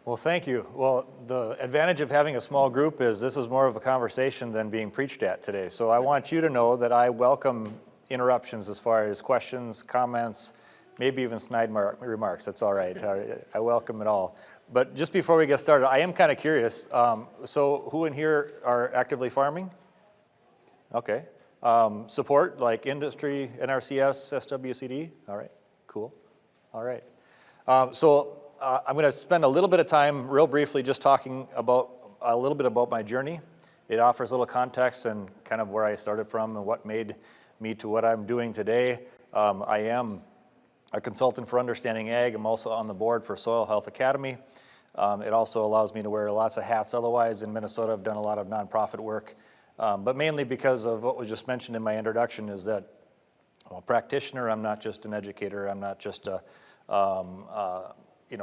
Well, thank you. Well, the advantage of having a small group is this is more of a conversation than being preached at today. So I want you to know that I welcome interruptions as far as questions, comments, maybe even snide remarks. That's all right. I welcome it all. But just before we get started, I am kind of curious. So who in here are actively farming? Okay. Support, like industry, NRCS, SWCD? All right, cool. All right. I'm going to spend a little bit of time real briefly just talking about a little bit about my journey. It offers a little context and kind of where I started from and what made me to what I'm doing today. I am a consultant for Understanding Ag. I'm also on the board for Soil Health Academy. It also allows me to wear lots of hats. Otherwise, in Minnesota, I've done a lot of nonprofit work, but mainly because of what was just mentioned in my introduction is that I'm a practitioner. I'm not just an educator. I'm not just a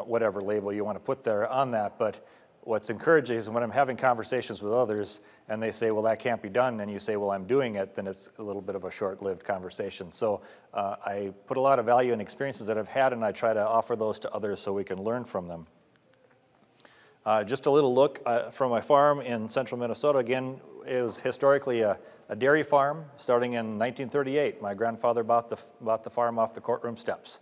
whatever label you want to put there on that. But what's encouraging is when I'm having conversations with others and they say, well, that can't be done, and you say, well, I'm doing it, then it's a little bit of a short-lived conversation. So I put a lot of value in experiences that I've had, and I try to offer those to others so we can learn from them. Just a little look from my farm in central Minnesota. Again, it was historically a dairy farm starting in 1938. My grandfather bought the farm off the courtroom steps.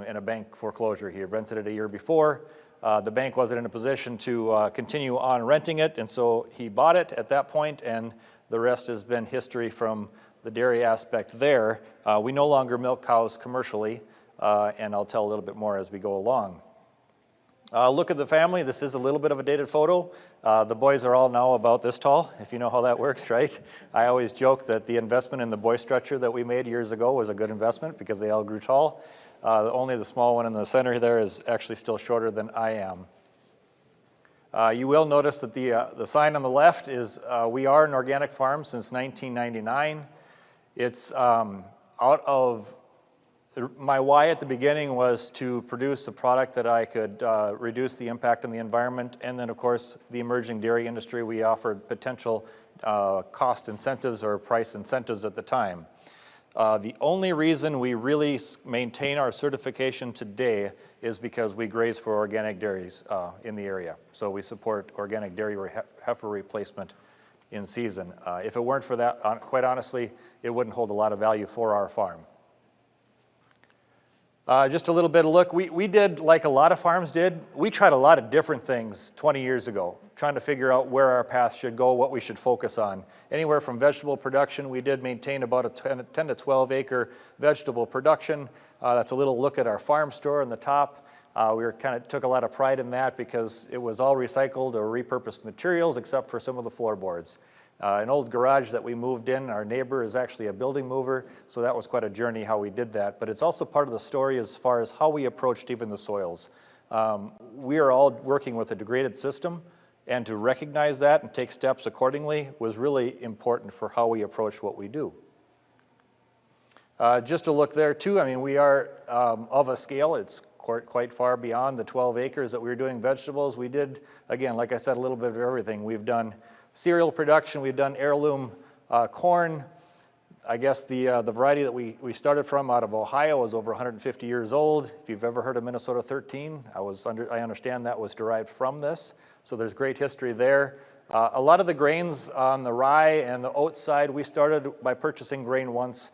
In a bank foreclosure. He had rented it a year before. The bank wasn't in a position to continue on renting it, and so he bought it at that point, and the rest has been history from the dairy aspect there. We no longer milk cows commercially, and I'll tell a little bit more as we go along. Look at the family. This is a little bit of a dated photo. The boys are all now about this tall, if you know how that works, right? I always joke that the investment in the boy stretcher that we made years ago was a good investment because they all grew tall. Only the small one in the center there is actually still shorter than I am. You will notice that the sign on the left is we are an organic farm since 1999. It's out of my why at the beginning was to produce a product that I could reduce the impact on the environment, and then of course the emerging dairy industry, we offered potential cost incentives or price incentives at the time. The only reason we really maintain our certification today is because we graze for organic dairies in the area. So we support organic dairy heifer replacement in season. If it weren't for that, quite honestly, it wouldn't hold a lot of value for our farm. Just a little bit of look. We did, like a lot of farms did, we tried a lot of different things 20 years ago, trying to figure out where our path should go, what we should focus on. Anywhere from vegetable production, we did maintain about a 10 to 12 acre vegetable production. That's a little look at our farm store on the top. We took a lot of pride in that because it was all recycled or repurposed materials except for some of the floorboards. An old garage that we moved in, our neighbor is actually a building mover, so that was quite a journey how we did that. But it's also part of the story as far as how we approached even the soils. We are all working with a degraded system, and to recognize that and take steps accordingly was really important for how we approach what we do. Just to look there too, I mean, we are of a scale, it's quite far beyond the 12 acres that we were doing vegetables. We did, again, like I said, a little bit of everything. We've done cereal production, we've done heirloom corn. I guess the variety that we started from out of Ohio was over 150 years old. If you've ever heard of Minnesota 13, I understand that was derived from this. So there's great history there. A lot of the grains on the rye and the oat side, we started by purchasing grain once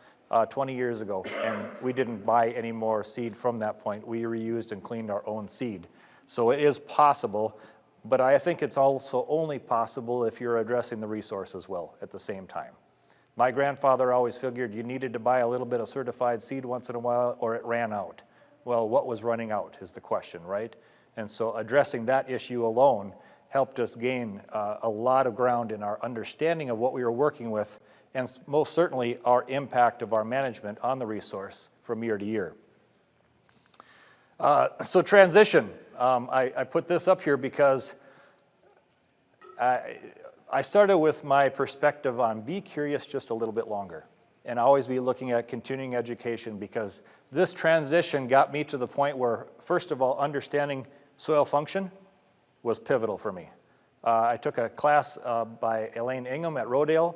20 years ago, and we didn't buy any more seed from that point. We reused and cleaned our own seed. So it is possible. But I think it's also only possible if you're addressing the resources well at the same time. My grandfather always figured you needed to buy a little bit of certified seed once in a while or it ran out. Well, what was running out is the question, right? And so addressing that issue alone helped us gain a lot of ground in our understanding of what we were working with, and most certainly our impact of our management on the resource from year to year. So transition. I put this up here because I started with my perspective on be curious just a little bit longer and always be looking at continuing education, because this transition got me to the point where, first of all, understanding soil function was pivotal for me. I took a class by Elaine Ingham at Rodale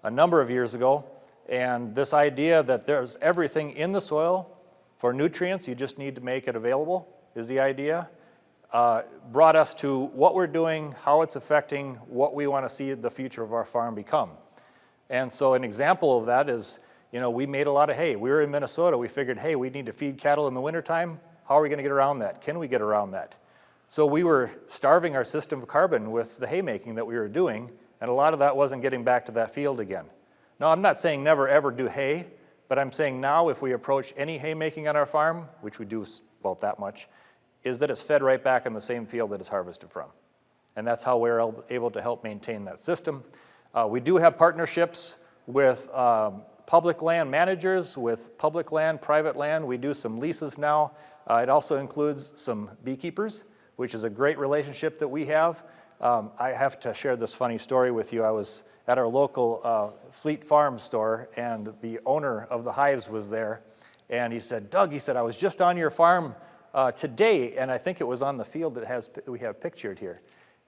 a number of years ago, and this idea that there's everything in the soil for nutrients, you just need to make it available is the idea. brought us to what we're doing, how it's affecting what we want to see the future of our farm become. And so an example of that is, we made a lot of hay. We were in Minnesota. We figured, hey, we need to feed cattle in the wintertime. How are we going to get around that? Can we get around that? So we were starving our system of carbon with the haymaking that we were doing, and a lot of that wasn't getting back to that field again. Now, I'm not saying never ever do hay, but I'm saying now if we approach any haymaking on our farm, which we do about that much, is that it's fed right back in the same field that it's harvested from. And that's how we're able to help maintain that system. We do have partnerships with public land managers, with public land, private land. We do some leases now. It also includes some beekeepers, which is a great relationship that we have. I have to share this funny story with you. I was at our local Fleet Farm store, and the owner of the hives was there. And he said, Doug, he said, I was just on your farm today, and I think it was on the field that we have pictured here.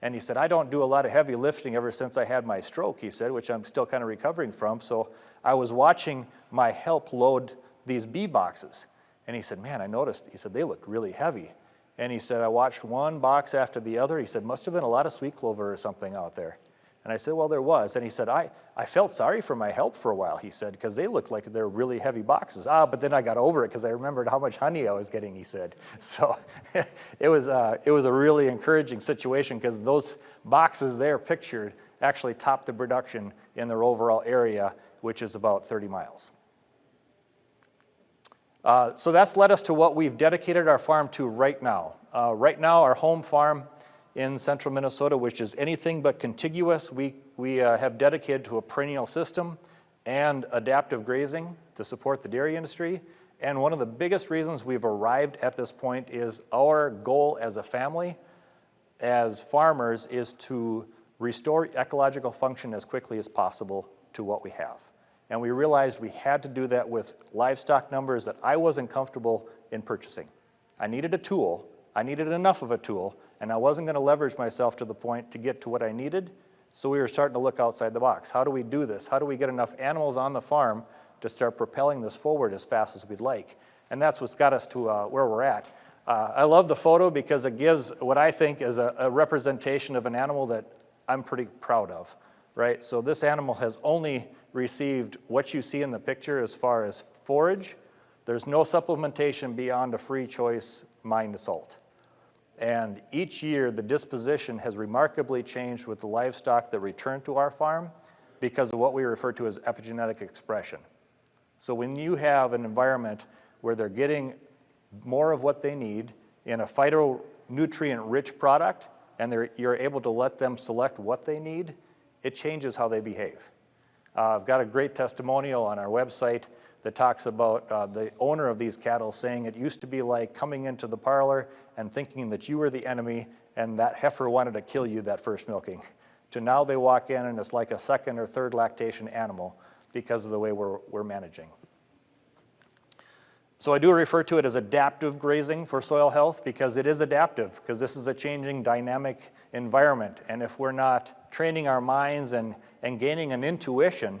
And he said, I don't do a lot of heavy lifting ever since I had my stroke, he said, which I'm still kind of recovering from. So I was watching my help load these bee boxes. And he said, man, I noticed, he said, they looked really heavy. And he said, I watched one box after the other. He said, must have been a lot of sweet clover or something out there. And I said, well, there was. And he said, I felt sorry for my help for a while, he said, because they looked like they're really heavy boxes. But then I got over it because I remembered how much honey I was getting, he said. So it was a really encouraging situation because those boxes there pictured actually topped the production in their overall area, which is about 30 miles. So that's led us to what we've dedicated our farm to right now. Right now, our home farm in central Minnesota, which is anything but contiguous, we have dedicated to a perennial system and adaptive grazing to support the dairy industry. And one of the biggest reasons we've arrived at this point is our goal as a family, as farmers, is to restore ecological function as quickly as possible to what we have. And we realized we had to do that with livestock numbers that I wasn't comfortable in purchasing. I needed a tool. I needed enough of a tool, and I wasn't going to leverage myself to the point to get to what I needed. So we were starting to look outside the box. How do we do this? How do we get enough animals on the farm to start propelling this forward as fast as we'd like? And that's what's got us to where we're at. I love the photo because it gives what I think is a representation of an animal that I'm pretty proud of, right? So this animal has only received what you see in the picture as far as forage. There's no supplementation beyond a free choice mined salt. And each year the disposition has remarkably changed with the livestock that return to our farm because of what we refer to as epigenetic expression. So when you have an environment where they're getting more of what they need in a phytonutrient-rich product, and you're able to let them select what they need, it changes how they behave. I've got a great testimonial on our website that talks about the owner of these cattle saying it used to be like coming into the parlor and thinking that you were the enemy and that heifer wanted to kill you that first milking, to now they walk in and it's like a second or third lactation animal because of the way we're managing. So I do refer to it as adaptive grazing for soil health because it is adaptive, because this is a changing dynamic environment. And if we're not training our minds and gaining an intuition,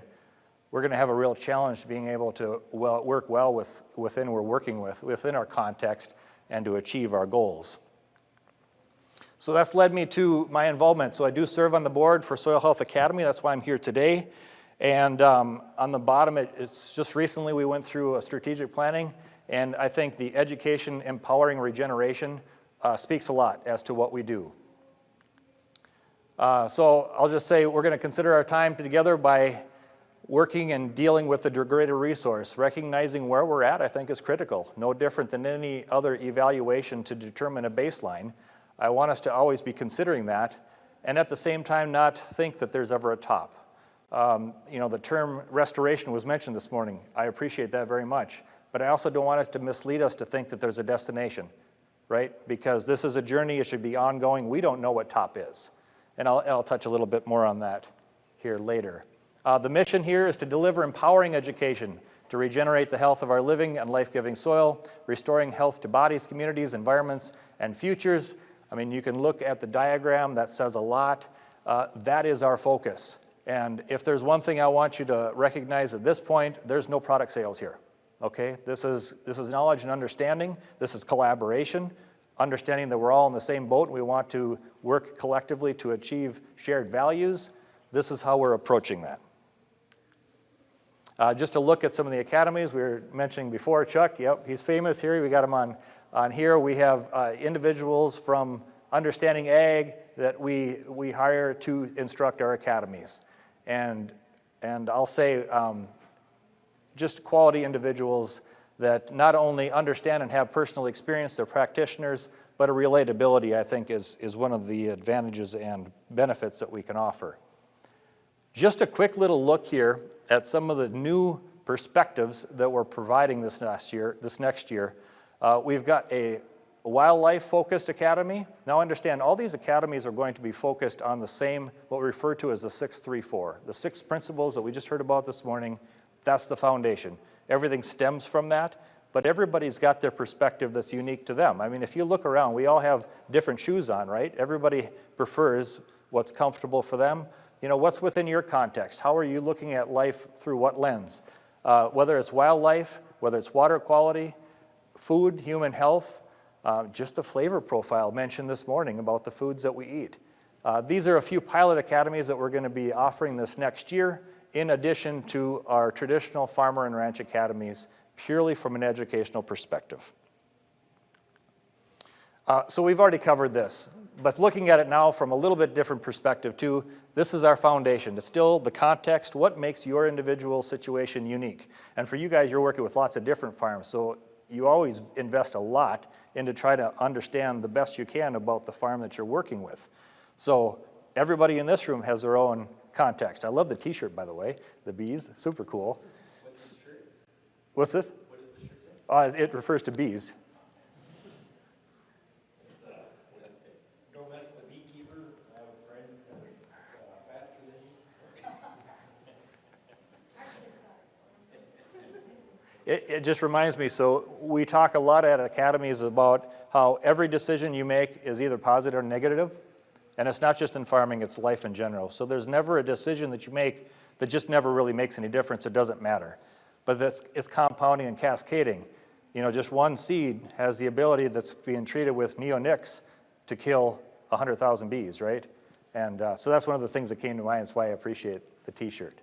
we're going to have a real challenge being able to work well within our context and to achieve our goals. So that's led me to my involvement. So I do serve on the board for Soil Health Academy. That's why I'm here today. And on the bottom, it's just recently we went through a strategic planning. And I think the education empowering regeneration speaks a lot as to what we do. So I'll just say we're going to consider our time together by working and dealing with the degraded resource. Recognizing where we're at, I think, is critical. No different than any other evaluation to determine a baseline. I want us to always be considering that, and at the same time not think that there's ever a top. The term restoration was mentioned this morning. I appreciate that very much. But I also don't want it to mislead us to think that there's a destination, right? Because this is a journey, it should be ongoing. We don't know what top is. And I'll touch a little bit more on that here later. The mission here is to deliver empowering education to regenerate the health of our living and life-giving soil, restoring health to bodies, communities, environments, and futures. I mean, you can look at the diagram, that says a lot. That is our focus. And if there's one thing I want you to recognize at this point, there's no product sales here. Okay, this is knowledge and understanding. This is collaboration. understanding that we're all in the same boat and we want to work collectively to achieve shared values. This is how we're approaching that. Just to look at some of the academies we were mentioning before, Chuck, yep, he's famous here. We got him on here. We have individuals from Understanding Ag that we hire to instruct our academies. And I'll say just quality individuals that not only understand and have personal experience, they're practitioners, but a relatability, I think, is one of the advantages and benefits that we can offer. Just a quick little look here at some of the new perspectives that we're providing this next year. We've got a wildlife-focused academy. Now understand, all these academies are going to be focused on the same, what we refer to as the 634. The 6 principles that we just heard about this morning, that's the foundation. Everything stems from that, but everybody's got their perspective that's unique to them. I mean, if you look around, we all have different shoes on, right? Everybody prefers what's comfortable for them. You know, what's within your context? How are you looking at life through what lens? Whether it's wildlife, whether it's water quality, food, human health, just the flavor profile mentioned this morning about the foods that we eat. These are a few pilot academies that we're going to be offering this next year, in addition to our traditional farmer and ranch academies, purely from an educational perspective. So we've already covered this, but looking at it now from a little bit different perspective too, this is our foundation. It's still the context, what makes your individual situation unique. And for you guys, you're working with lots of different farms, so you always invest a lot into try to understand the best you can about the farm that you're working with. So everybody in this room has their own context. I love the t-shirt, by the way, the bees, super cool. What's the shirt? What's this? What does the shirt say? It refers to bees. What does it say? Don't mess with a beekeeper. I have a friend that's faster than you. It just reminds me, so we talk a lot at academies about how every decision you make is either positive or negative. And it's not just in farming, it's life in general. So there's never a decision that you make that just never really makes any difference. It doesn't matter. But it's compounding and cascading. You know, just one seed has the ability that's being treated with neonics to kill 100,000 bees, right? And so that's one of the things that came to mind. That's why I appreciate the t-shirt.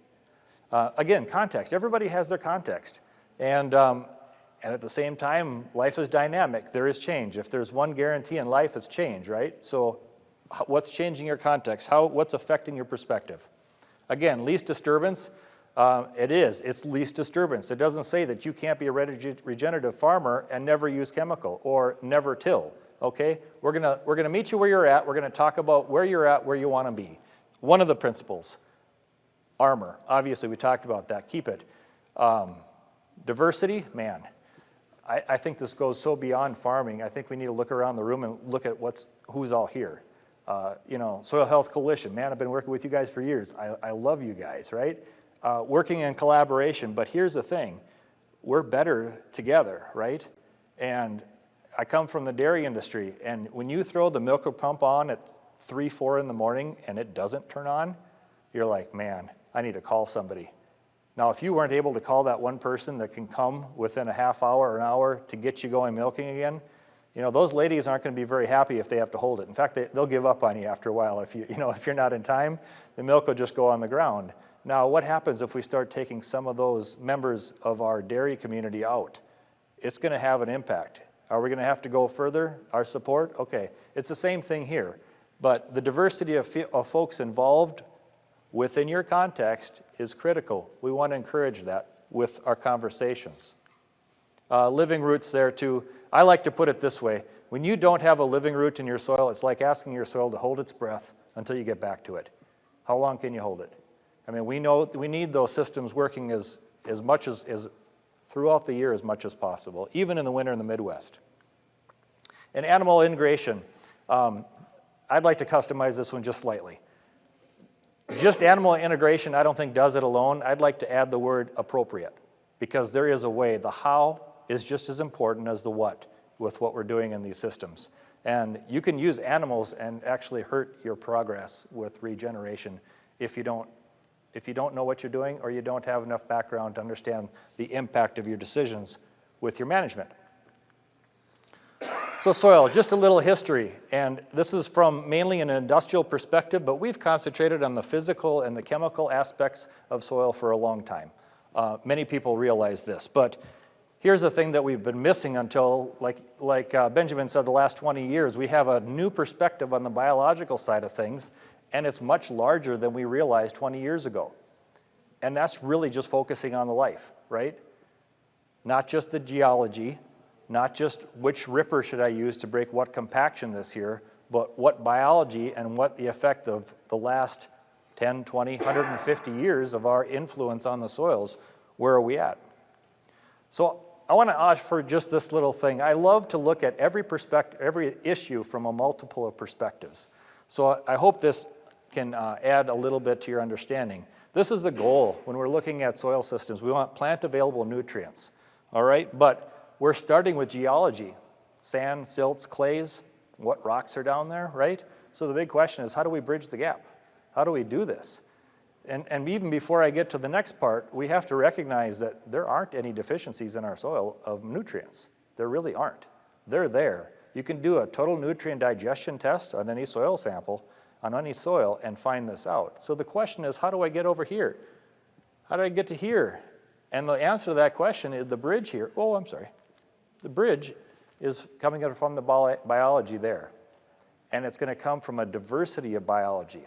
Again, context. Everybody has their context. And at the same time, life is dynamic. There is change. If there's one guarantee in life, it's change, right? So what's changing your context? What's affecting your perspective? Again, least disturbance, it's least disturbance. It doesn't say that you can't be a regenerative farmer and never use chemical or never till, okay? We're gonna meet you where you're at. We're gonna talk about where you're at, where you wanna be. One of the principles, armor. Obviously, we talked about that, keep it. Diversity, man, I think this goes so beyond farming. I think we need to look around the room and look at who's all here. You know, Soil Health Coalition, man, I've been working with you guys for years. I love you guys, right? Working in collaboration, but here's the thing. We're better together, right? And I come from the dairy industry, and when you throw the milk pump on at 3, 4 in the morning and it doesn't turn on, you're like, man, I need to call somebody. Now, if you weren't able to call that one person that can come within a half hour or an hour to get you going milking again, you know, those ladies aren't going to be very happy if they have to hold it. In fact, they'll give up on you after a while. If you're not in time, the milk will just go on the ground. Now, what happens if we start taking some of those members of our dairy community out? It's going to have an impact. Are we going to have to go further? Our support? Okay, it's the same thing here. But the diversity of folks involved within your context is critical. We want to encourage that with our conversations. Living roots there too. I like to put it this way. When you don't have a living root in your soil, it's like asking your soil to hold its breath until you get back to it. How long can you hold it? I mean, we know we need those systems working as much as throughout the year as much as possible, even in the winter in the Midwest. And animal integration. I'd like to customize this one just slightly. Just animal integration, I don't think does it alone. I'd like to add the word appropriate, because there is a way. The how is just as important as the what with what we're doing in these systems. And you can use animals and actually hurt your progress with regeneration if you don't know what you're doing or you don't have enough background to understand the impact of your decisions with your management. So soil, just a little history, and this is from mainly an industrial perspective, but we've concentrated on the physical and the chemical aspects of soil for a long time. Many people realize this, but here's the thing that we've been missing until, like Benjamin said, the last 20 years, we have a new perspective on the biological side of things, and it's much larger than we realized 20 years ago. And that's really just focusing on the life, right? Not just the geology, not just which ripper should I use to break what compaction this year, but what biology and what the effect of the last 10, 20, 150 years of our influence on the soils, where are we at? So I want to offer just this little thing. I love to look at every issue from a multiple of perspectives. So I hope this can add a little bit to your understanding. This is the goal when we're looking at soil systems. We want plant available nutrients, all right? But we're starting with geology, sand, silts, clays, what rocks are down there, right? So the big question is, how do we bridge the gap? How do we do this? And even before I get to the next part, we have to recognize that there aren't any deficiencies in our soil of nutrients. There really aren't. They're there. You can do a total nutrient digestion test on any soil sample, on any soil, and find this out. So the question is, how do I get over here? How do I get to here? And the answer to that question is the bridge here. Oh, I'm sorry. The bridge is coming out from the biology there, and it's going to come from a diversity of biology.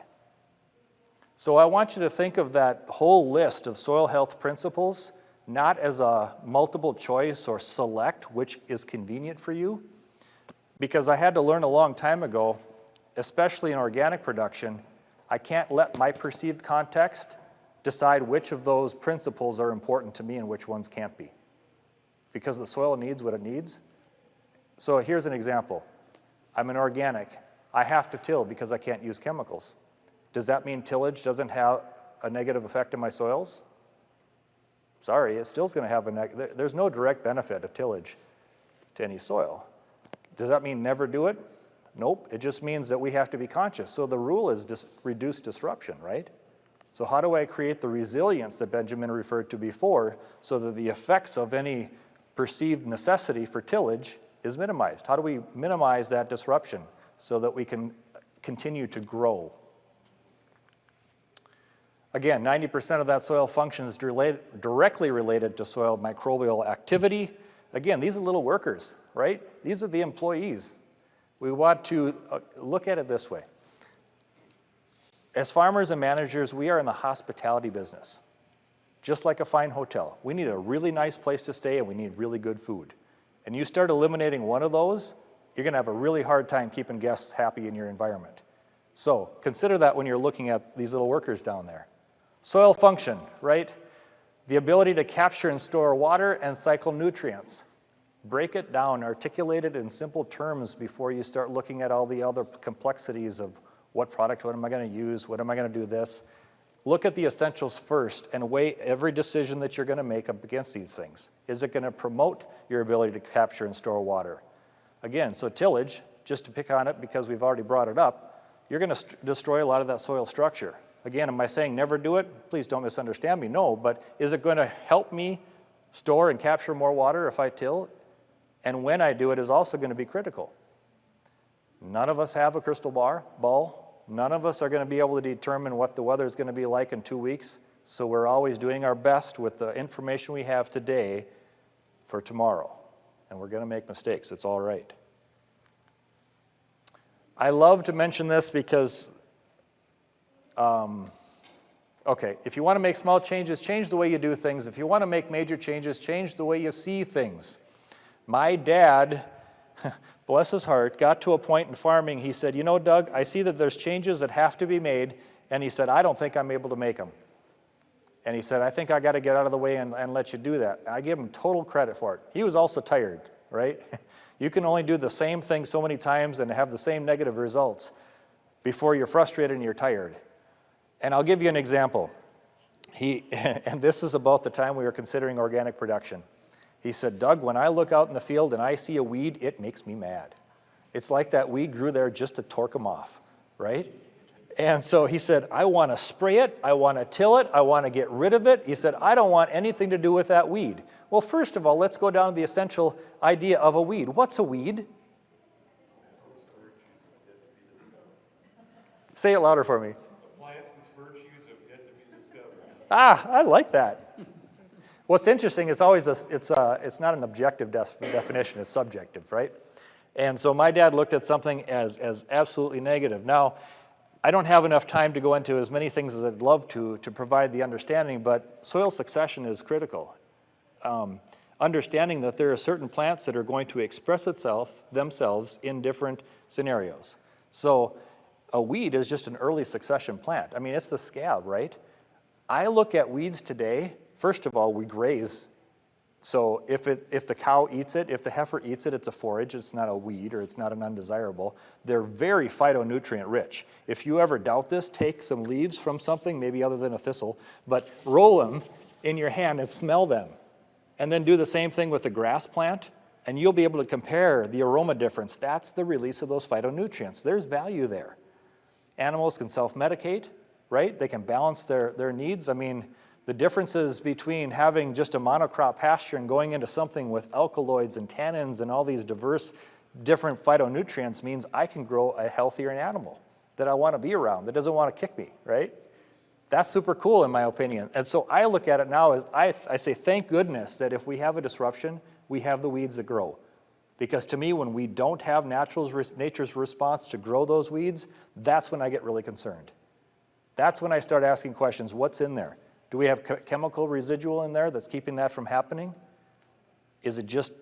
So I want you to think of that whole list of soil health principles not as a multiple choice or select which is convenient for you, because I had to learn a long time ago, especially in organic production, I can't let my perceived context decide which of those principles are important to me and which ones can't be, because the soil needs what it needs. So here's an example. I'm an organic. I have to till because I can't use chemicals. Does that mean tillage doesn't have a negative effect on my soils? Sorry, it still's going to have there's no direct benefit of tillage to any soil. Does that mean never do it? Nope. It just means that we have to be conscious. So the rule is reduce disruption, right? So how do I create the resilience that Benjamin referred to before so that the effects of any perceived necessity for tillage is minimized? How do we minimize that disruption so that we can continue to grow? Again, 90% of that soil function is directly related to soil microbial activity. Again, these are little workers, right? These are the employees. We want to look at it this way. As farmers and managers, we are in the hospitality business. Just like a fine hotel. We need a really nice place to stay and we need really good food. And you start eliminating one of those, you're going to have a really hard time keeping guests happy in your environment. So consider that when you're looking at these little workers down there. Soil function, right? The ability to capture and store water and cycle nutrients. Break it down, articulate it in simple terms before you start looking at all the other complexities of what product, what am I going to use, what am I going to do this. Look at the essentials first and weigh every decision that you're going to make up against these things. Is it going to promote your ability to capture and store water? Again, so tillage, just to pick on it because we've already brought it up, you're going to destroy a lot of that soil structure. Again, am I saying never do it? Please don't misunderstand me. No, but is it going to help me store and capture more water if I till? And when I do it is also going to be critical. None of us have a crystal ball. None of us are going to be able to determine what the weather is going to be like in 2 weeks. So we're always doing our best with the information we have today for tomorrow. And we're going to make mistakes. It's all right. I love to mention this because okay, if you want to make small changes, change the way you do things. If you want to make major changes, change the way you see things. My dad, bless his heart, got to a point in farming, he said, you know, Doug, I see that there's changes that have to be made, and he said, I don't think I'm able to make them. And he said, I think I got to get out of the way and let you do that. I give him total credit for it. He was also tired, right? You can only do the same thing so many times and have the same negative results before you're frustrated and you're tired. And I'll give you an example. And this is about the time we were considering organic production. He said, Doug, when I look out in the field and I see a weed, it makes me mad. It's like that weed grew there just to torque them off, right? And so he said, I want to spray it, I want to till it, I want to get rid of it. He said, I don't want anything to do with that weed. Well, first of all, let's go down to the essential idea of a weed. What's a weed? Say it louder for me. A plant whose virtues have yet to be discovered. Ah, I like that. What's interesting is always it's not an objective definition, it's subjective, right? And so my dad looked at something as absolutely negative. Now, I don't have enough time to go into as many things as I'd love to provide the understanding, but soil succession is critical. Understanding that there are certain plants that are going to express themselves in different scenarios. So a weed is just an early succession plant. I mean, it's the scab, right? I look at weeds today, first of all, we graze. So if the cow eats it, if the heifer eats it, it's a forage, it's not a weed or it's not an undesirable. They're very phytonutrient rich. If you ever doubt this, take some leaves from something, maybe other than a thistle, but roll them in your hand and smell them. And then do the same thing with the grass plant, and you'll be able to compare the aroma difference. That's the release of those phytonutrients. There's value there. Animals can self-medicate, right? They can balance their needs. I mean, the differences between having just a monocrop pasture and going into something with alkaloids and tannins and all these diverse different phytonutrients means I can grow a healthier animal that I want to be around, that doesn't want to kick me, right? That's super cool in my opinion. And so I look at it now as I say, thank goodness that if we have a disruption, we have the weeds that grow. Because to me, when we don't have nature's response to grow those weeds, that's when I get really concerned. That's when I start asking questions, what's in there? Do we have chemical residual in there that's keeping that from happening? Is it just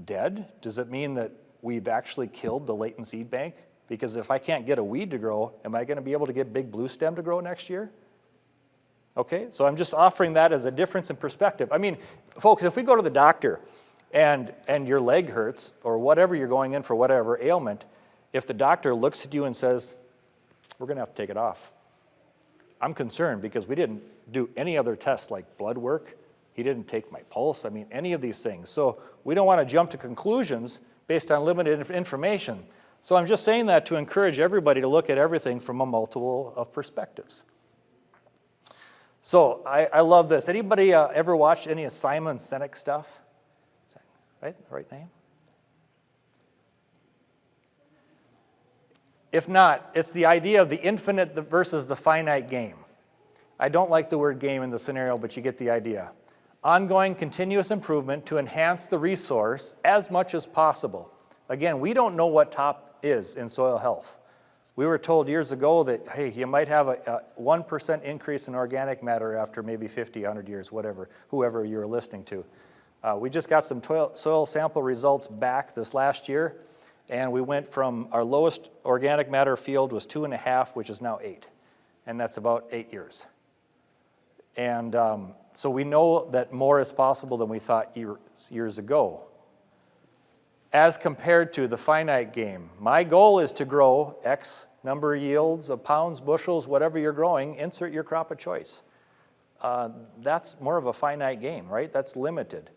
dead? Does it mean that we've actually killed the latent seed bank? Because if I can't get a weed to grow, am I going to be able to get big blue stem to grow next year? Okay, so I'm just offering that as a difference in perspective. I mean, folks, if we go to the doctor and your leg hurts or whatever you're going in for whatever ailment, if the doctor looks at you and says, we're going to have to take it off, I'm concerned because we didn't do any other tests like blood work. He didn't take my pulse. I mean, any of these things. So we don't want to jump to conclusions based on limited information. So I'm just saying that to encourage everybody to look at everything from a multiple of perspectives. So I love this. Anybody ever watched any of Simon Sinek stuff? Is that right? The right name? If not, it's the idea of the infinite versus the finite game. I don't like the word game in the scenario, but you get the idea. Ongoing continuous improvement to enhance the resource as much as possible. Again, we don't know what top is in soil health. We were told years ago that, hey, you might have a 1% increase in organic matter after maybe 50, 100 years, whoever you were listening to. We just got some soil sample results back this last year, and we went from our lowest organic matter field was 2.5, which is now 8. And that's about 8 years. And so we know that more is possible than we thought years ago. As compared to the finite game, my goal is to grow X number of yields of pounds, bushels, whatever you're growing, insert your crop of choice. That's more of a finite game, right? That's limited.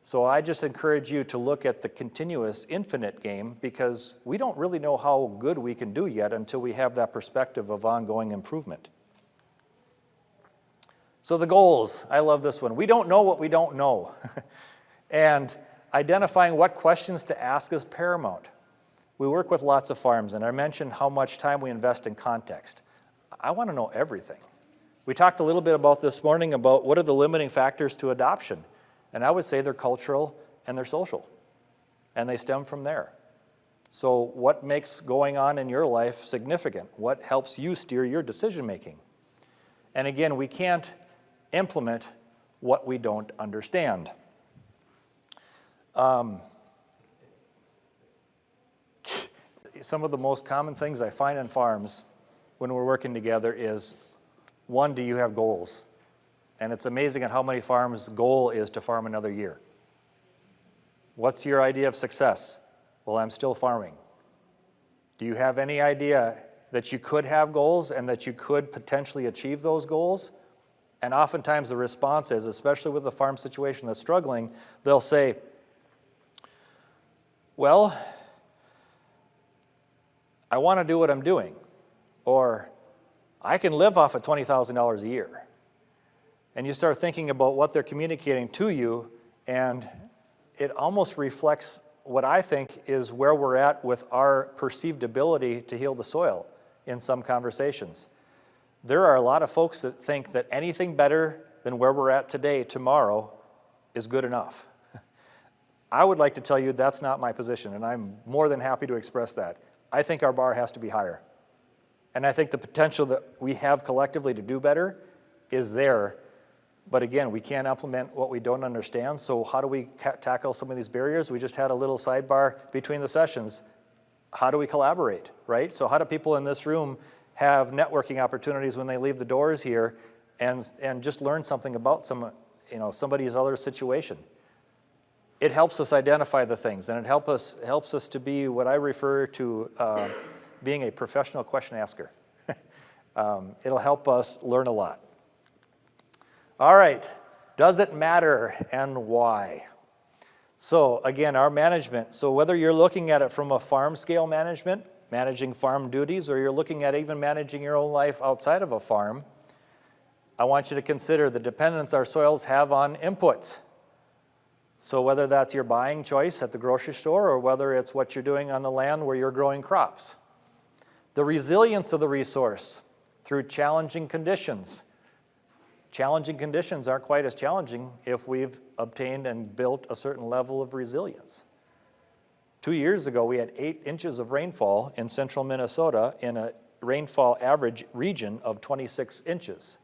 So I just encourage you to look at the continuous infinite game because we don't really know how good we can do yet until we have that perspective of ongoing improvement. So the goals, I love this one. We don't know what we don't know. And identifying what questions to ask is paramount. We work with lots of farms, and I mentioned how much time we invest in context. I want to know everything. We talked a little bit about this morning about what are the limiting factors to adoption. And I would say they're cultural and they're social. And they stem from there. So what makes going on in your life significant? What helps you steer your decision making? And again, we can't implement what we don't understand. Some of the most common things I find in farms when we're working together is, one, do you have goals? And it's amazing at how many farms' goal is to farm another year. What's your idea of success? Well, I'm still farming. Do you have any idea that you could have goals and that you could potentially achieve those goals? And oftentimes the response is, especially with the farm situation that's struggling, they'll say, well, I want to do what I'm doing, or I can live off of $20,000 a year. And you start thinking about what they're communicating to you, and it almost reflects what I think is where we're at with our perceived ability to heal the soil. in some conversations. There are a lot of folks that think that anything better than where we're at today, tomorrow, is good enough. I would like to tell you that's not my position, and I'm more than happy to express that. I think our bar has to be higher. And I think the potential that we have collectively to do better is there. But again, we can't implement what we don't understand, so how do we tackle some of these barriers? We just had a little sidebar between the sessions. How do we collaborate, right? So how do people in this room have networking opportunities when they leave the doors here and just learn something about somebody's other situation? It helps us identify the things, and it helps us to be what I refer to being a professional question asker. It'll help us learn a lot. All right, does it matter and why? So again, our management, so whether you're looking at it from a farm scale management, managing farm duties, or you're looking at even managing your own life outside of a farm, I want you to consider the dependence our soils have on inputs. So whether that's your buying choice at the grocery store or whether it's what you're doing on the land where you're growing crops. The resilience of the resource through challenging conditions. Challenging conditions aren't quite as challenging if we've obtained and built a certain level of resilience. 2 years ago, we had 8 inches of rainfall in central Minnesota in a rainfall average region of 26 inches.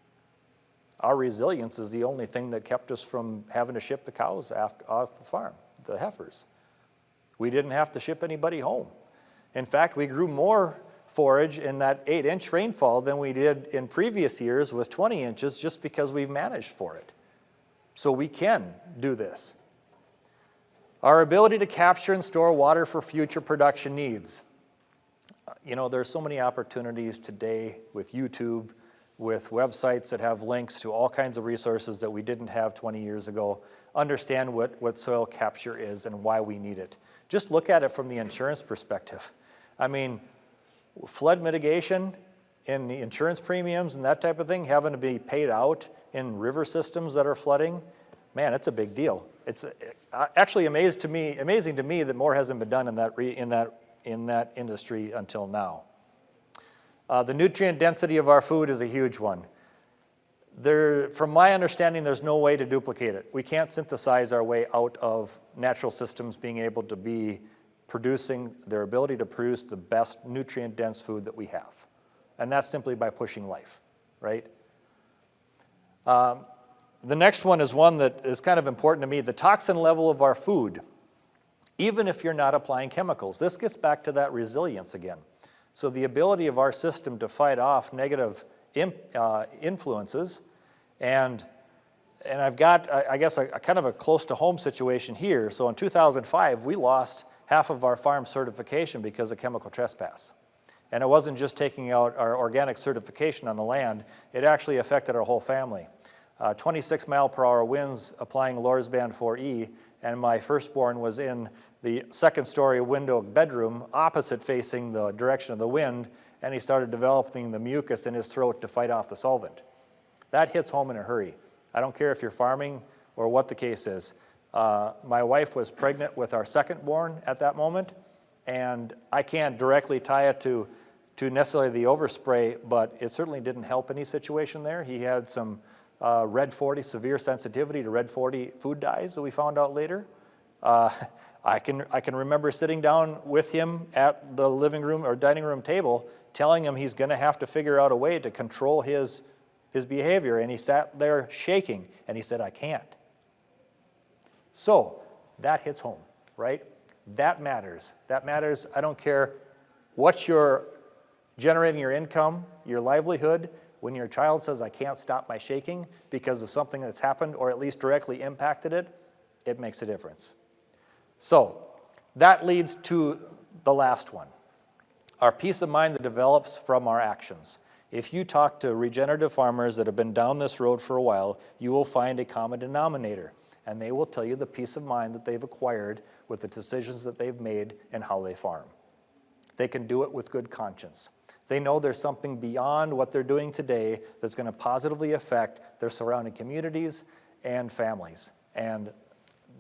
Our resilience is the only thing that kept us from having to ship the cows off the farm, the heifers. We didn't have to ship anybody home. In fact, we grew more forage in that 8-inch rainfall than we did in previous years with 20 inches just because we've managed for it. So we can do this. Our ability to capture and store water for future production needs. There's so many opportunities today with YouTube, with websites that have links to all kinds of resources that we didn't have 20 years ago. Understand what soil capture is and why we need it. Just look at it from the insurance perspective. I mean, flood mitigation and the insurance premiums and that type of thing having to be paid out in river systems that are flooding, man, it's a big deal. It's actually amazing to me that more hasn't been done in that industry until now. The nutrient density of our food is a huge one. From my understanding, there's no way to duplicate it. We can't synthesize our way out of natural systems being able to be producing their ability to produce the best nutrient-dense food that we have. And that's simply by pushing life, right? The next one is one that is kind of important to me, the toxin level of our food, even if you're not applying chemicals. This gets back to that resilience again. So the ability of our system to fight off negative influences, and I've got, I guess, a kind of a close to home situation here. So in 2005, we lost half of our farm certification because of chemical trespass. And it wasn't just taking out our organic certification on the land, it actually affected our whole family. 26 mile per hour winds applying Lohr's Band 4E, and my firstborn was in the second story window bedroom opposite facing the direction of the wind, and he started developing the mucus in his throat to fight off the solvent. That hits home in a hurry. I don't care if you're farming or what the case is. My wife was pregnant with our secondborn at that moment, and I can't directly tie it to necessarily the overspray, but it certainly didn't help any situation there. He had some red 40, severe sensitivity to red 40 food dyes that we found out later. I can remember sitting down with him at the living room or dining room table, telling him he's going to have to figure out a way to control his behavior, and he sat there shaking, and he said, "I can't." So that hits home, right? That matters. That matters. I don't care what you're generating your income, your livelihood. When your child says, "I can't stop my shaking because of something that's happened or at least directly impacted it," it makes a difference. So that leads to the last one, our peace of mind that develops from our actions. If you talk to regenerative farmers that have been down this road for a while, you will find a common denominator, and they will tell you the peace of mind that they've acquired with the decisions that they've made and how they farm. They can do it with good conscience. They know there's something beyond what they're doing today that's going to positively affect their surrounding communities and families, and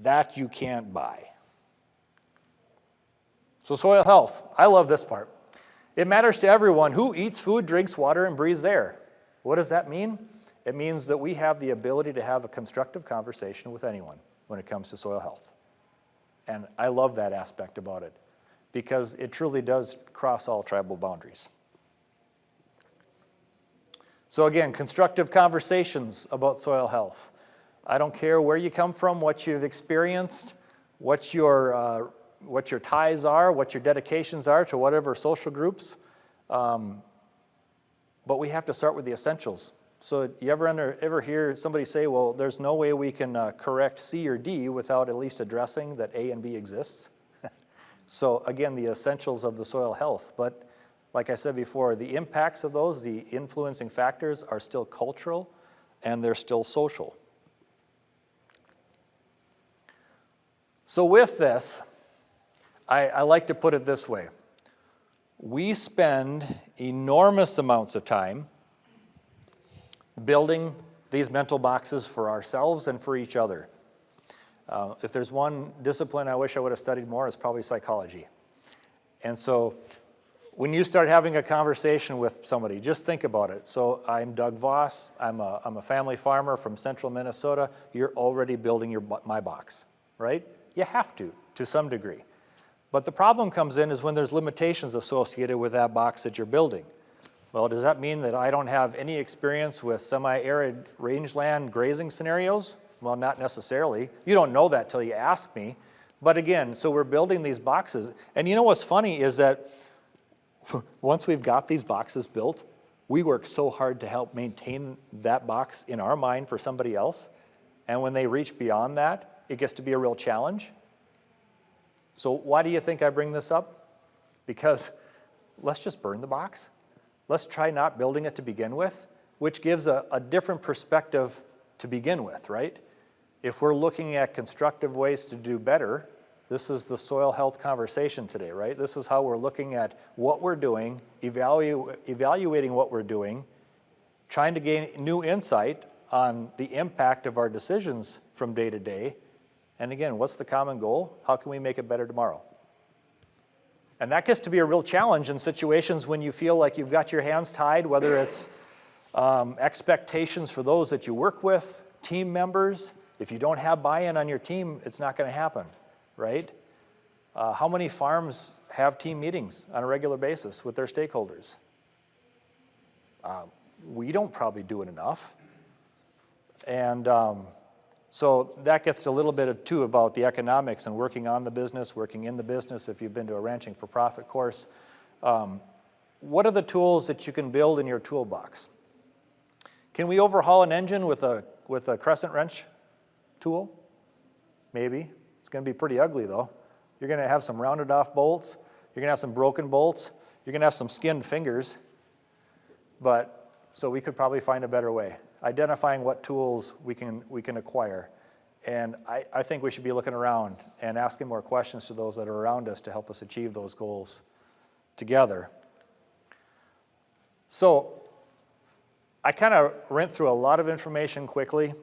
that you can't buy. So soil health, I love this part. It matters to everyone who eats food, drinks water, and breathes air. What does that mean? It means that we have the ability to have a constructive conversation with anyone when it comes to soil health. And I love that aspect about it because it truly does cross all tribal boundaries. So again, constructive conversations about soil health. I don't care where you come from, what you've experienced, what your ties are, what your dedications are to whatever social groups. But we have to start with the essentials. So you ever hear somebody say, well, there's no way we can correct C or D without at least addressing that A and B exists? So again, the essentials of the soil health. But like I said before, the impacts of those, the influencing factors are still cultural and they're still social. So with this, I like to put it this way. We spend enormous amounts of time building these mental boxes for ourselves and for each other. If there's one discipline I wish I would have studied more, it's probably psychology. And so when you start having a conversation with somebody, just think about it. So I'm Doug Voss. I'm a family farmer from central Minnesota. You're already building my box, right? You have to some degree. But the problem comes in is when there's limitations associated with that box that you're building. Well, does that mean that I don't have any experience with semi-arid rangeland grazing scenarios? Well, not necessarily. You don't know that till you ask me. But again, so we're building these boxes. And you know what's funny is that once we've got these boxes built, we work so hard to help maintain that box in our mind for somebody else. And when they reach beyond that, it gets to be a real challenge. So why do you think I bring this up? Because let's just burn the box. Let's try not building it to begin with, which gives a different perspective to begin with, right? If we're looking at constructive ways to do better, this is the soil health conversation today, right? This is how we're looking at what we're doing, evaluating what we're doing, trying to gain new insight on the impact of our decisions from day to day. And again, what's the common goal? How can we make it better tomorrow? And that gets to be a real challenge in situations when you feel like you've got your hands tied, whether it's expectations for those that you work with, team members. If you don't have buy-in on your team, it's not going to happen, right? How many farms have team meetings on a regular basis with their stakeholders? We don't probably do it enough. And so that gets a little bit too about the economics and working on the business, working in the business, if you've been to a ranching for profit course. What are the tools that you can build in your toolbox? Can we overhaul an engine with a crescent wrench tool? Maybe. It's going to be pretty ugly though. You're going to have some rounded off bolts. You're going to have some broken bolts. You're going to have some skinned fingers. But so we could probably find a better way. Identifying what tools we can acquire. And I think we should be looking around and asking more questions to those that are around us to help us achieve those goals together. So I kind of went through a lot of information quickly.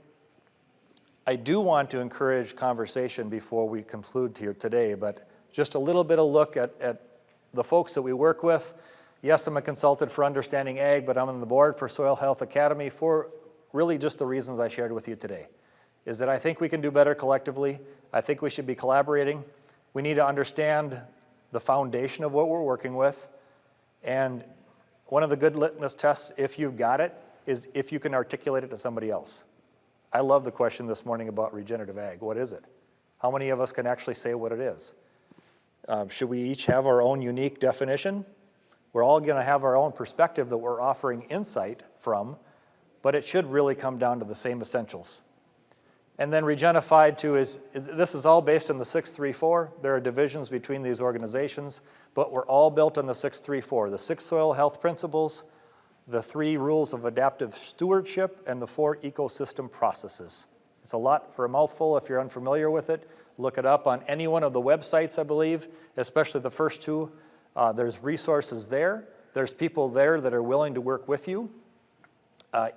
I do want to encourage conversation before we conclude here today, but just a little bit of look at the folks that we work with. Yes, I'm a consultant for Understanding Ag, but I'm on the board for Soil Health Academy for really just the reasons I shared with you today, is that I think we can do better collectively. I think we should be collaborating. We need to understand the foundation of what we're working with. And one of the good litmus tests, if you've got it, is if you can articulate it to somebody else. I love the question this morning about regenerative ag. What is it? How many of us can actually say what it is? Should we each have our own unique definition? We're all going to have our own perspective that we're offering insight from, but it should really come down to the same essentials. And then Regenified too this is all based on the 634. There are divisions between these organizations, but we're all built on the 634, the 6 soil health principles, the 3 rules of adaptive stewardship, and the 4 ecosystem processes. It's a lot for a mouthful. If you're unfamiliar with it, look it up on any one of the websites, I believe, especially the first 2. There's resources there. There's people there that are willing to work with you.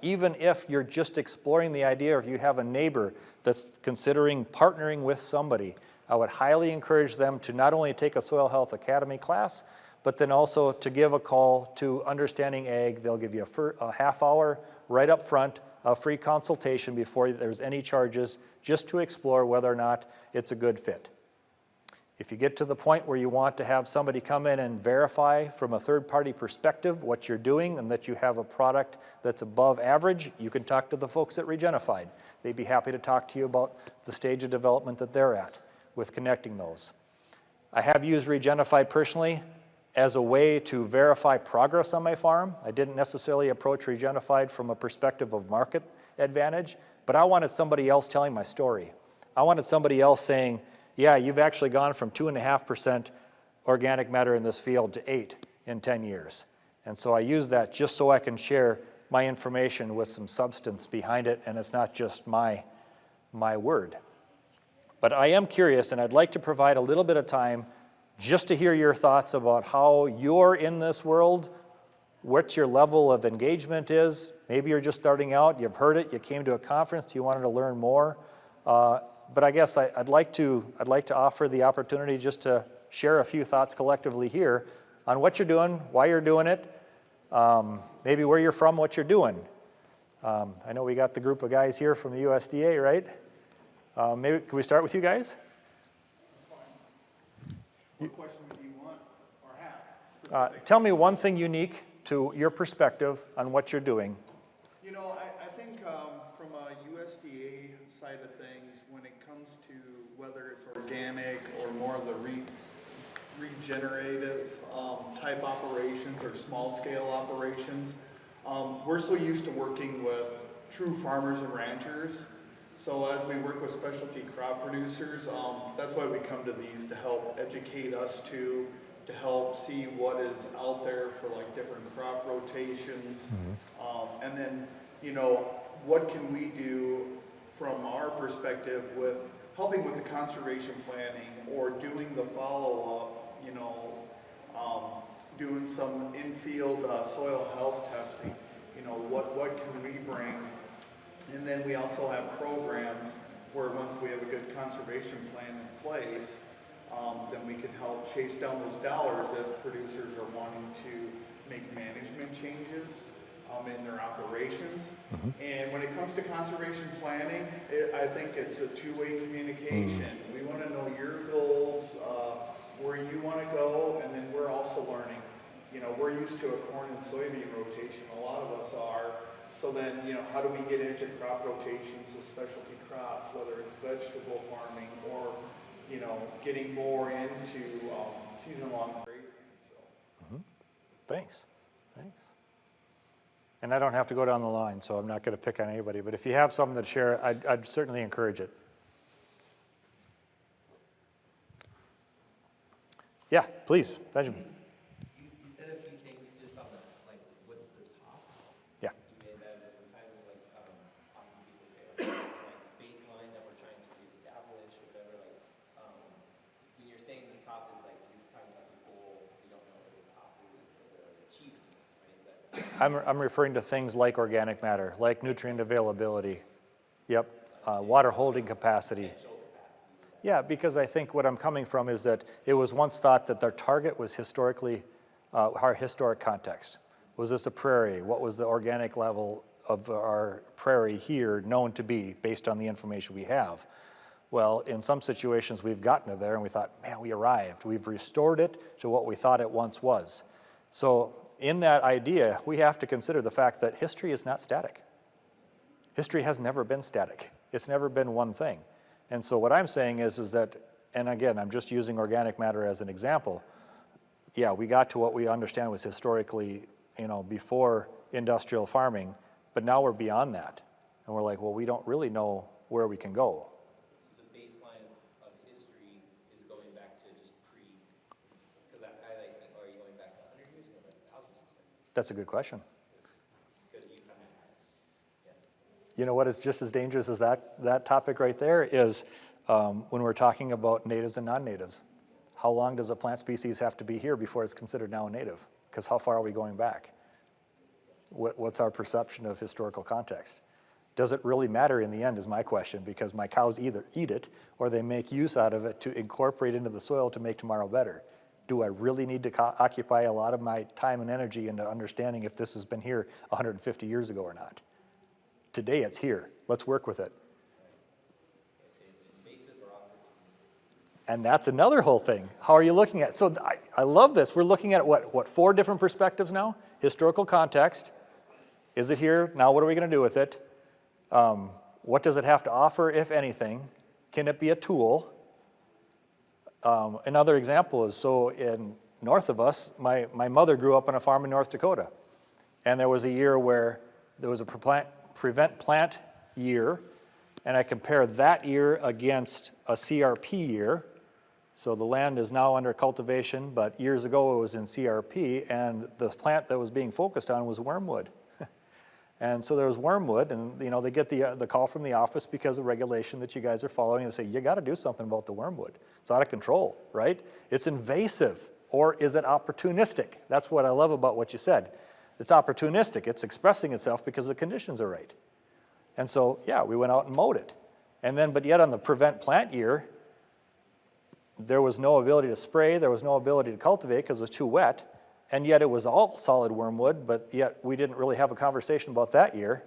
Even if you're just exploring the idea, or if you have a neighbor that's considering partnering with somebody, I would highly encourage them to not only take a Soil Health Academy class, but then also to give a call to Understanding Ag. They'll give you a half hour right up front, a free consultation before there's any charges, just to explore whether or not it's a good fit. If you get to the point where you want to have somebody come in and verify from a third-party perspective what you're doing and that you have a product that's above average, you can talk to the folks at Regenified. They'd be happy to talk to you about the stage of development that they're at with connecting those. I have used Regenified personally as a way to verify progress on my farm. I didn't necessarily approach Regenified from a perspective of market advantage, but I wanted somebody else telling my story. I wanted somebody else saying, yeah, you've actually gone from 2.5% organic matter in this field to 8 in 10 years. And so I use that just so I can share my information with some substance behind it, and it's not just my word. But I am curious, and I'd like to provide a little bit of time just to hear your thoughts about how you're in this world, what your level of engagement is. Maybe you're just starting out, you've heard it, you came to a conference, you wanted to learn more. But I guess I'd like to offer the opportunity just to share a few thoughts collectively here on what you're doing, why you're doing it, maybe where you're from, what you're doing. I know we got the group of guys here from the USDA, right? Maybe can we start with you guys? What question would you want or have specific? Tell me one thing unique to your perspective on what you're doing. You know, I think from a USDA side of things, when it comes to whether it's organic or more of the regenerative type operations or small scale operations, we're so used to working with true farmers and ranchers. So as we work with specialty crop producers, that's why we come to these, to help educate us to help see what is out there for like different crop rotations. And then, you know, what can we do from our perspective with helping with the conservation planning or doing the follow-up, you know, doing some in-field soil health testing. You know, what can we bring? And then we also have programs where once we have a good conservation plan in place, then we can help chase down those dollars if producers are wanting to make management changes in their operations. And when it comes to conservation planning, I think it's a two-way communication. We want to know your goals, where you want to go, and then we're also learning. You know, we're used to a corn and soybean rotation, a lot of us are. So then, you know, how do we get into crop rotations with specialty crops, whether it's vegetable farming or, you know, getting more into season-long grazing. So. Thanks. And I don't have to go down the line, so I'm not going to pick on anybody. But if you have something to share, I'd certainly encourage it. Yeah, please, Benjamin. You said a few things just on the, like, what's the top? Yeah. You made that at the time, like, often people say, like, baseline that we're trying to reestablish or whatever, like, when you're saying the top is like, you're talking about the goal, you don't know what the top is for the achievement, right? Is that? I'm referring to things like organic matter, like nutrient availability. Yep. Water holding capacity. Yeah, because I think what I'm coming from is that it was once thought that their target was historically, our historic context. Was this a prairie? What was the organic level of our prairie here known to be based on the information we have? Well, in some situations we've gotten to there and we thought, man, we arrived. We've restored it to what we thought it once was. So in that idea, we have to consider the fact that history is not static. History has never been static. It's never been one thing. And so what I'm saying is that, and again, I'm just using organic matter as an example. Yeah, we got to what we understand was historically, you know, before industrial farming, but now we're beyond that. And we're like, well, we don't really know where we can go. So the baseline of history is going back to just because I like, are you going back 100 years or 1,000 years? That's a good question. Because you kind of, yeah. You know what is just as dangerous as that topic right there is when we're talking about natives and non-natives. How long does a plant species have to be here before it's considered now a native? Because how far are we going back? What's our perception of historical context? Does it really matter in the end is my question, because my cows either eat it or they make use out of it to incorporate into the soil to make tomorrow better. do I really need to occupy a lot of my time and energy into understanding if this has been here 150 years ago or not? Today it's here. Let's work with it. And that's another whole thing. How are you looking at? So I love this. We're looking at what 4 different perspectives now? Historical context. Is it here? Now what are we going to do with it? What does it have to offer, if anything? Can it be a tool? Another example is, so in north of us, my mother grew up on a farm in North Dakota. And there was a year where there was a prevent plant year, and I compare that year against a CRP year. So the land is now under cultivation, but years ago it was in CRP, and the plant that was being focused on was wormwood. And so there was wormwood, and they get the call from the office because of regulation that you guys are following, and they say, you got to do something about the wormwood. It's out of control, right? It's invasive, or is it opportunistic? That's what I love about what you said. It's opportunistic. It's expressing itself because the conditions are right. And so, yeah, we went out and mowed it. And then, but yet on the prevent plant year, there was no ability to spray, there was no ability to cultivate because it was too wet, and yet it was all solid wormwood, but yet we didn't really have a conversation about that year.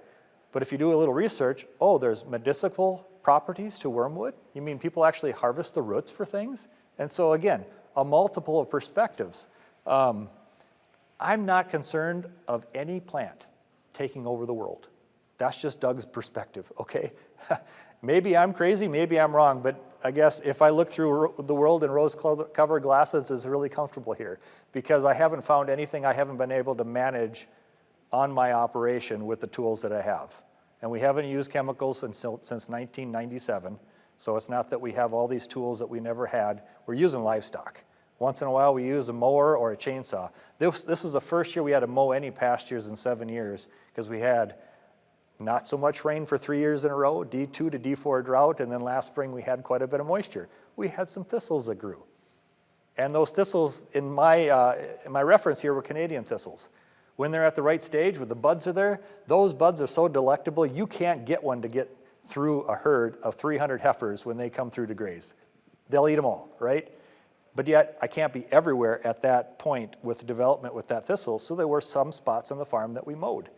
But if you do a little research, there's medicinal properties to wormwood? You mean people actually harvest the roots for things? And so again, a multiple of perspectives. I'm not concerned of any plant taking over the world. That's just Doug's perspective, okay? Maybe I'm crazy, maybe I'm wrong, but I guess if I look through the world in rose-colored glasses, it's really comfortable here because I haven't found anything I haven't been able to manage on my operation with the tools that I have. And we haven't used chemicals since 1997, so it's not that we have all these tools that we never had. We're using livestock. Once in a while, we use a mower or a chainsaw. This was the first year we had to mow any pastures in 7 years because we had not so much rain for 3 years in a row, D2 to D4 drought, and then last spring we had quite a bit of moisture. We had some thistles that grew. And those thistles, in my reference here, were Canadian thistles. When they're at the right stage, where the buds are there, those buds are so delectable, you can't get one to get through a herd of 300 heifers when they come through to graze. They'll eat them all, right? But yet, I can't be everywhere at that point with development with that thistle, so there were some spots on the farm that we mowed.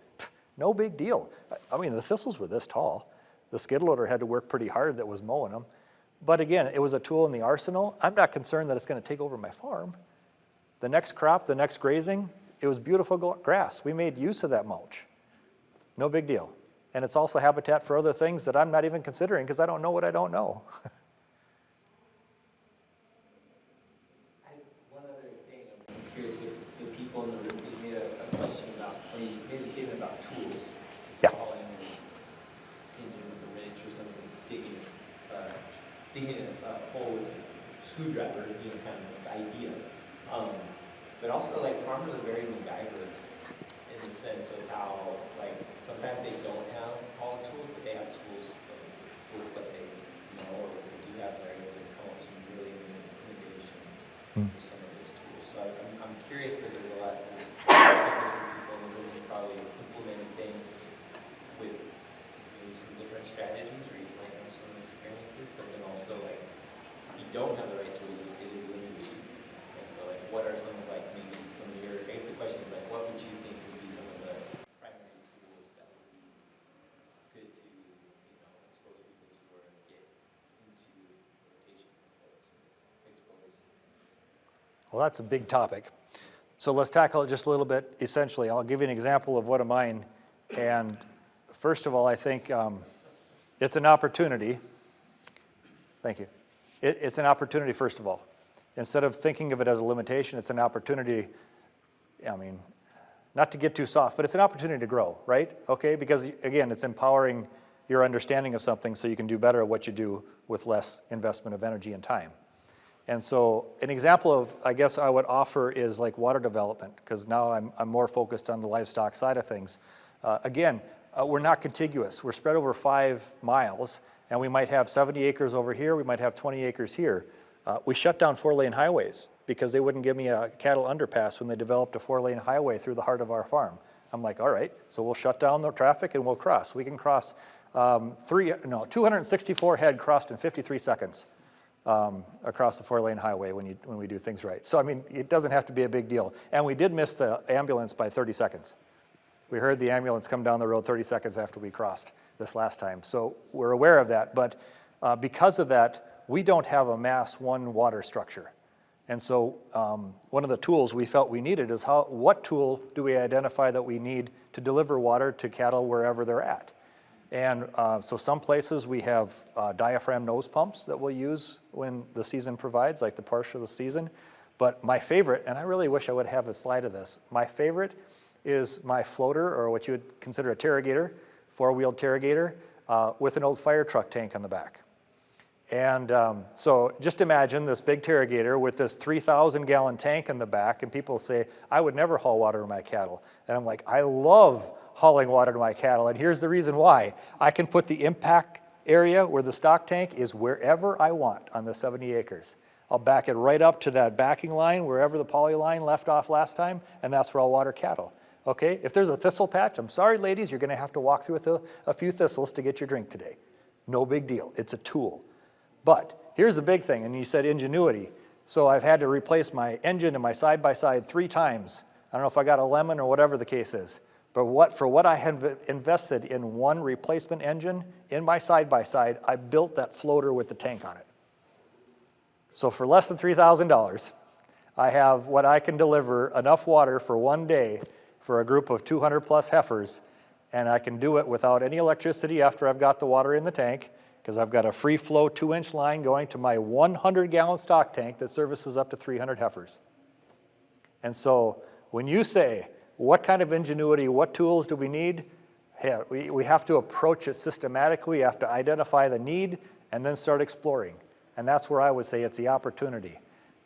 No big deal. I mean, the thistles were this tall. The skid loader had to work pretty hard that was mowing them. But again, it was a tool in the arsenal. I'm not concerned that it's going to take over my farm. The next crop, the next grazing, it was beautiful grass. We made use of that mulch. No big deal. And it's also habitat for other things that I'm not even considering because I don't know what I don't know. One other thing, I'm curious with the people in the room, you made a question about, or you made a statement about tools. Yeah. Hauling into the wrench or something, digging a hole with a screwdriver, kind of the idea. But also, farmers are very MacGyver in the sense of how, sometimes they don't have all the tools, but they have tools with what they know, or what they do have, they're able to come up with some really amazing innovation with some of those tools. So I'm curious because there's a lot, there's some people in the room who probably implemented things with maybe some different strategies, or you might have some experiences, but then also, if you don't have the right tools, it is limited. And so, what are some of, maybe when you're faced the question is, what would you think would be some of the primary tools that would be good to, expose people to or get into rotation expose? Well, that's a big topic. So let's tackle it just a little bit. Essentially, I'll give you an example of one of mine. And first of all, I think it's an opportunity. Thank you. It's an opportunity, first of all. Instead of thinking of it as a limitation, it's an opportunity, not to get too soft, but it's an opportunity to grow, right? Okay, because again, it's empowering your understanding of something so you can do better at what you do with less investment of energy and time. And so an example of, I guess I would offer is water development, because now I'm more focused on the livestock side of things. We're not contiguous. We're spread over 5 miles, and we might have 70 acres over here, we might have 20 acres here. We shut down 4-lane highways because they wouldn't give me a cattle underpass when they developed a 4-lane highway through the heart of our farm. I'm like, all right, so we'll shut down the traffic and we'll cross. We can cross 264 head crossed in 53 seconds across the 4-lane highway when we do things right. So I mean, it doesn't have to be a big deal. And we did miss the ambulance by 30 seconds. We heard the ambulance come down the road 30 seconds after we crossed this last time. So we're aware of that, but because of that, we don't have a mass one water structure. And so one of the tools we felt we needed is what tool do we identify that we need to deliver water to cattle wherever they're at? And so some places we have diaphragm nose pumps that we'll use when the season provides, like the partial of the season. But my favorite, and I really wish I would have a slide of this, my favorite is my floater, or what you would consider a pterogator, 4-wheeled pterogator, with an old fire truck tank on the back. And so just imagine this big pterogator with this 3,000-gallon tank in the back, and people say, I would never haul water to my cattle. And I'm like, I love hauling water to my cattle, and here's the reason why. I can put the impact area where the stock tank is wherever I want on the 70 acres. I'll back it right up to that backing line, wherever the poly line left off last time, and that's where I'll water cattle. Okay, if there's a thistle patch, I'm sorry, ladies, you're gonna have to walk through a few thistles to get your drink today. No big deal, it's a tool. But here's the big thing, and you said ingenuity. So I've had to replace my engine and my side-by-side 3 times. I don't know if I got a lemon or whatever the case is. But for what I have invested in one replacement engine in my side-by-side, I built that floater with the tank on it. So for less than $3,000, I have what I can deliver enough water for one day for a group of 200 plus heifers, and I can do it without any electricity after I've got the water in the tank, because I've got a free flow 2-inch line going to my 100-gallon stock tank that services up to 300 heifers. And so when you say, what kind of ingenuity, what tools do we need? Yeah, we have to approach it systematically. We have to identify the need and then start exploring. And that's where I would say it's the opportunity.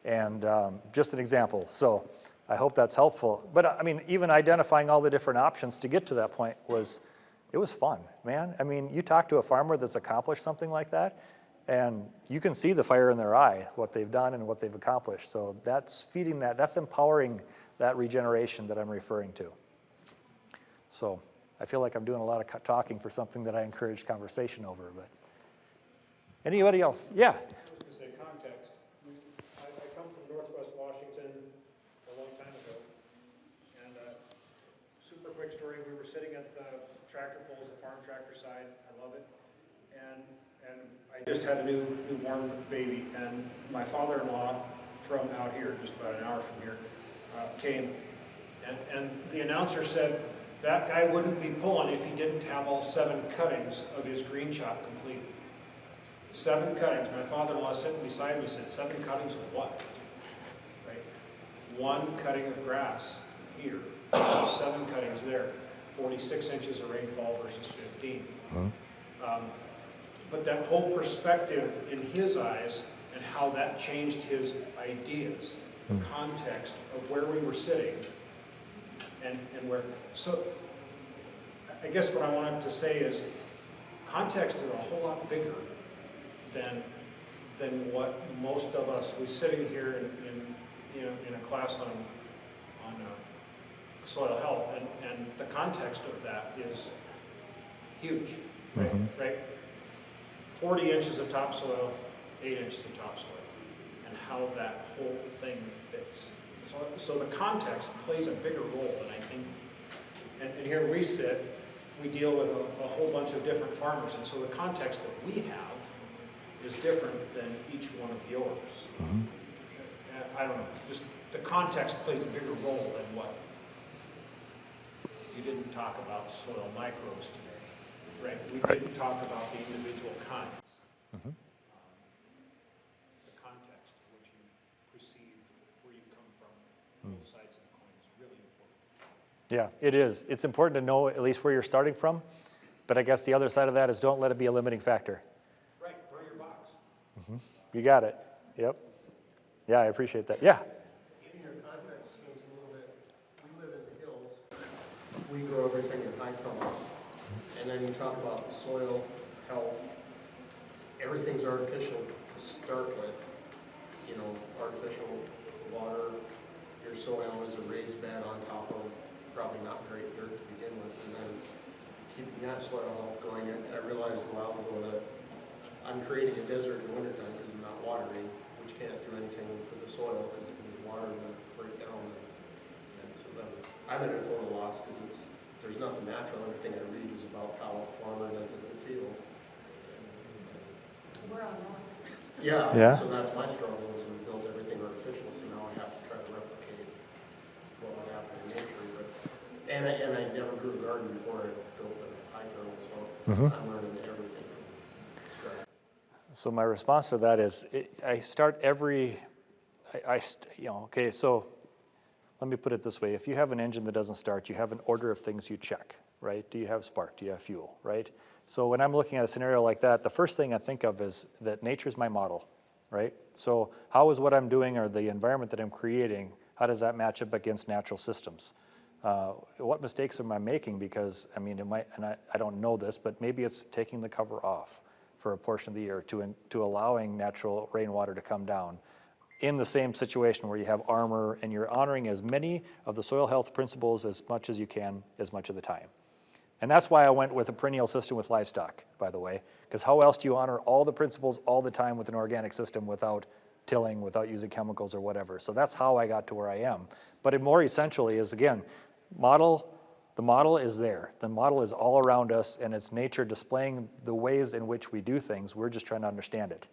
And just an example. So I hope that's helpful. But I mean, even identifying all the different options to get to that point it was fun, man. I mean, you talk to a farmer that's accomplished something like that, and you can see the fire in their eye, what they've done and what they've accomplished. So that's feeding that, that's empowering that regeneration that I'm referring to. So I feel like I'm doing a lot of talking for something that I encourage conversation over, but anybody else? Yeah. I was going to say context. I come from Northwest Washington a long time ago, and super quick story, we were sitting at the tractor pulls, the farm tractor side, I love it, and I just had a newborn baby, and my father-in-law from out here, just about an hour from here, came, and the announcer said that guy wouldn't be pulling if he didn't have all 7 cuttings of his green chop complete. 7 cuttings. My father-in-law sitting beside me said, 7 cuttings of what? Right? 1 cutting of grass here, versus 7 cuttings there. 46 inches of rainfall versus 15. But that whole perspective in his eyes and how that changed his ideas, the context of where we were sitting and where. So I guess what I wanted to say is context is a whole lot bigger than what most of us, we're sitting here in a class on soil health, and the context of that is huge, right? Right? 40 inches of topsoil, 8 inches of topsoil, and how that whole thing fits. So the context plays a bigger role than I think. And here we sit, we deal with a whole bunch of different farmers, and so the context that we have is different than each one of yours. I don't know, just the context plays a bigger role than what. You didn't talk about soil microbes today, right? We didn't talk about the individual kinds. The context of what you perceive, where you come from, both sides of the coin is really important. Yeah, it is. It's important to know at least where you're starting from, but I guess the other side of that is don't let it be a limiting factor. Right, grow your box. You got it. Yep. Yeah, I appreciate that. Yeah. We grow everything in high tunnels, and then you talk about soil health. Everything's artificial to start with. You know, artificial water. Your soil is a raised bed on top of probably not great dirt to begin with, and then keeping that soil health going. And I realized a while ago that I'm creating a desert in wintertime because I'm not watering, which can't do anything for the soil because it can water and break down. And so then I'm at a total loss because there's nothing natural. Everything I read is about how a farmer does it in the field. We're on rock. Yeah, Yeah. so that's my struggle is we built everything artificial, so now I have to try to replicate what would happen in nature. But, and I never grew a garden before I built a high tunnel, so I'm learning everything from scratch. So my response to that is, I start every, okay, so let me put it this way. If you have an engine that doesn't start, you have an order of things you check, right? Do you have spark? Do you have fuel, right? So when I'm looking at a scenario like that, the first thing I think of is that nature's my model, right? So how is what I'm doing or the environment that I'm creating, how does that match up against natural systems? What mistakes am I making? Because, I mean, it might, and I don't know this, but maybe it's taking the cover off for a portion of the year to allowing natural rainwater to come down in the same situation where you have armor and you're honoring as many of the soil health principles as much as you can, as much of the time. And that's why I went with a perennial system with livestock, by the way, because how else do you honor all the principles all the time with an organic system without tilling, without using chemicals or whatever? So that's how I got to where I am. But it more essentially is, again, the model is there. The model is all around us, and it's nature displaying the ways in which we do things. We're just trying to understand it.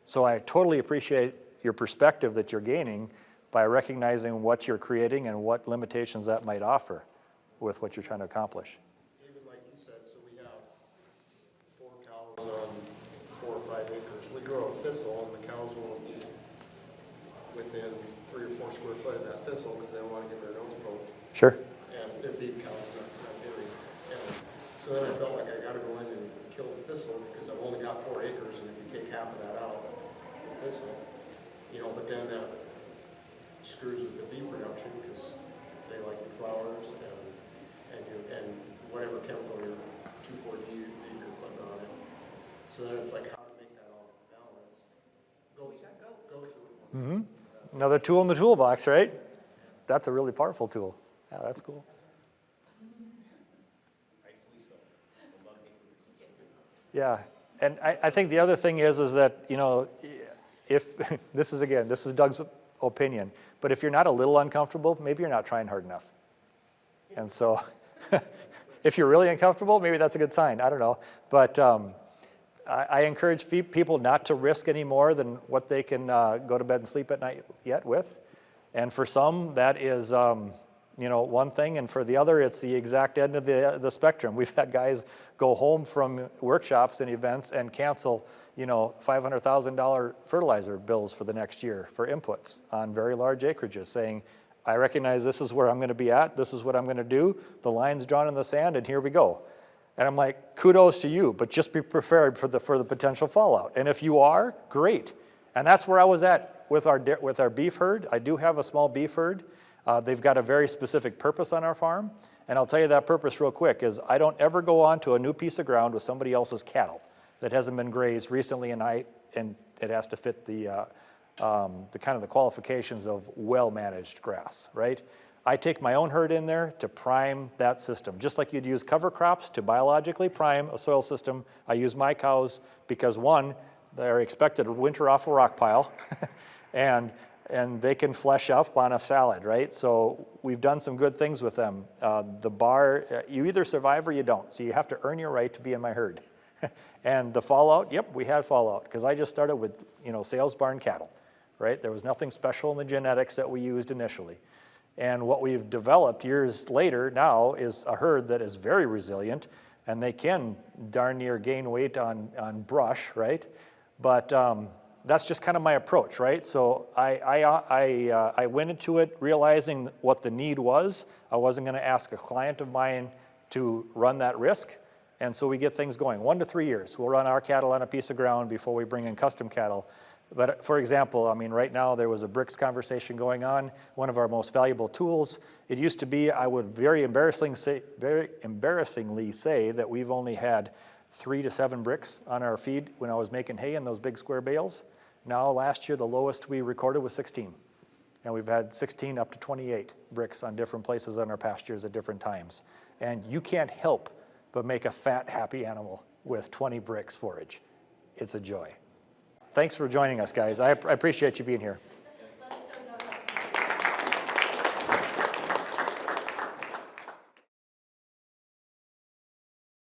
So I totally appreciate your perspective that you're gaining by recognizing what you're creating and what limitations that might offer with what you're trying to accomplish. Even like you said, so we have 4 cows on 4 or 5 acres. We grow a thistle, and the cows won't eat within 3 or 4 square foot of that thistle because they don't want to get their nose poked. Sure. And they're big cows, not dairy. And so then I felt like I got to go in and kill the thistle because I've only got 4 acres, and if you take half of that out, the thistle, but then that screws with the bee production because they like the flowers and whatever chemical you're 2,4-D you're putting on it. So then it's like how to make that all balance. Go through it. Another tool in the toolbox, right? That's a really powerful tool. Yeah, that's cool. Yeah, and I think the other thing is that, if, this is Doug's opinion, but if you're not a little uncomfortable, maybe you're not trying hard enough. And so, if you're really uncomfortable, maybe that's a good sign, I don't know. But I encourage people not to risk any more than what they can go to bed and sleep at night yet with. And for some, that is, one thing, and for the other, it's the exact end of the spectrum. We've had guys go home from workshops and events and cancel, $500,000 fertilizer bills for the next year for inputs on very large acreages, saying, I recognize this is where I'm going to be at, this is what I'm going to do, the line's drawn in the sand, and here we go. And I'm like, kudos to you, but just be prepared for the potential fallout. And if you are, great. And that's where I was at with our beef herd. I do have a small beef herd. They've got a very specific purpose on our farm. And I'll tell you that purpose real quick is I don't ever go on to a new piece of ground with somebody else's cattle that hasn't been grazed recently, and it has to fit the kind of the qualifications of well-managed grass, right? I take my own herd in there to prime that system. Just like you'd use cover crops to biologically prime a soil system, I use my cows because, one, they're expected to winter off a rock pile, and they can flesh up on a salad, right? So we've done some good things with them. The bar, you either survive or you don't, so you have to earn your right to be in my herd. And the fallout, yep, we had fallout, because I just started with, sales barn cattle, right? There was nothing special in the genetics that we used initially. And what we've developed years later now is a herd that is very resilient, and they can darn near gain weight on brush, right? But that's just kind of my approach, right? So I went into it realizing what the need was. I wasn't going to ask a client of mine to run that risk. And so we get things going. 1 to 3 years. We'll run our cattle on a piece of ground before we bring in custom cattle. But for example, right now there was a bricks conversation going on, one of our most valuable tools. It used to be, I would very embarrassingly say that we've only had 3 to 7 bricks on our feed when I was making hay in those big square bales. Now, last year, the lowest we recorded was 16. And we've had 16 up to 28 bricks on different places on our pastures at different times. And you can't help but make a fat, happy animal with 20 bricks forage. It's a joy. Thanks for joining us, guys. I appreciate you being here.